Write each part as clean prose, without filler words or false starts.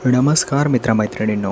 नमस्कार मित्रमैत्रिणींनो,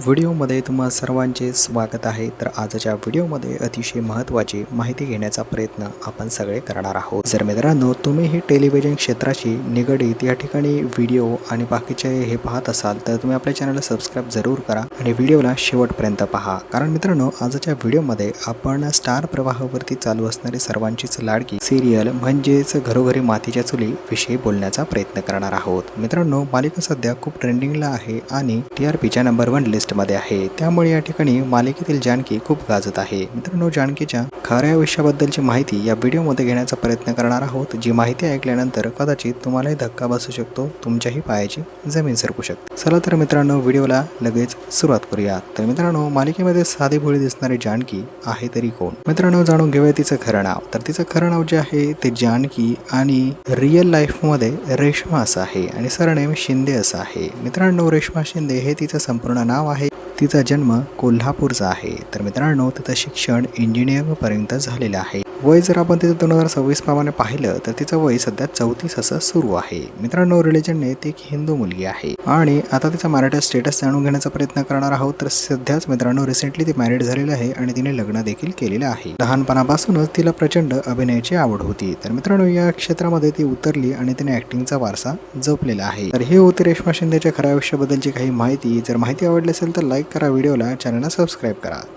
व्हिडिओमध्ये तुम्हा सर्वांचे स्वागत आहे। तर आजच्या व्हिडिओमध्ये अतिशय महत्त्वाची माहिती घेण्याचा प्रयत्न आपण सगळे करणार आहोत। जर मित्रांनो तुम्ही ही टेलिव्हिजन क्षेत्राशी निगडीत या ठिकाणी व्हिडिओ आणि बाकीचे हे पाहत असाल तर तुम्ही आपल्या चॅनलला सबस्क्राइब जरूर करा आणि व्हिडिओला शेवटपर्यंत पहा। कारण मित्रांनो आजच्या व्हिडिओमध्ये आपण स्टार प्रवाहावरती चालू असणारी सर्वांचीच लाडकी सिरियल म्हणजेच घरोघरी मातीच्या चुली विषयी बोलण्याचा प्रयत्न करणार आहोत। मित्रांनो मालिका सध्या खूप ट्रेंडिंग आहे आणि टीआरपीच्या नंबर 1 लिस्ट मध्ये आहे। त्यामुळे या ठिकाणी मालिकेतील जानकी खूप गाजत आहे। मित्रांनो जानकीच्या खऱ्या आयुष्याबद्दलची माहिती या व्हिडिओमध्ये घेण्याचा प्रयत्न करणार आहोत। जी माहिती ऐकल्यानंतर कदाचित तुम्हालाही धक्का बसू शकतो, तुमच्याही पायाची जमीन सरकू शकते। चला तर मित्रांनो व्हिडिओला लगेच सुरुवात करूया। तर मित्रांनो मालिकेमध्ये साधी भोळी दिसणारी जानकी आहे तरी कोण? मित्रांनो जाणून घेऊया तिचं खरं नाव। तर तिचं खरं नाव जे आहे ते जानकी आणि रिअल लाईफ मध्ये रेश्मा असं आहे आणि सरनेम शिंदे असं आहे। मित्रांनो रेश्मा शिंदे हे तिचं संपूर्ण नाव आहे। तिचा जन्म कोल्हापूरचा आहे। तर मित्रांनो तिचं शिक्षण इंजिनिअरिंग पर्यंत झालेलं आहे। वय जर आपण तिचं 2026 प्रमाणे पाहिलं तर तिचं वय सध्या 34 असं सुरू आहे। मित्रांनो रिलिजनने ती एक हिंदू मुलगी आहे आणि आता तिचा मॅरिटल स्टेटस जाणून घेण्याचा प्रयत्न करणार आहोत। तर सध्याच मित्रांनो रिसेंटली ती मॅरिड झालेली आहे आणि तिने लग्न देखील केलेलं आहे। लहानपणापासूनच तिला प्रचंड अभिनयाची आवड होती। तर मित्रांनो या क्षेत्रामध्ये ती उतरली आणि तिने ऍक्टिंगचा वारसा जपलेला आहे। तर ही होती रेश्मा शिंदेच्या खऱ्या आयुष्याबद्दलची काही माहिती। जर माहिती आवडली असेल तर लाईक करा व्हिडिओला, चॅनलला सबस्क्राईब करा।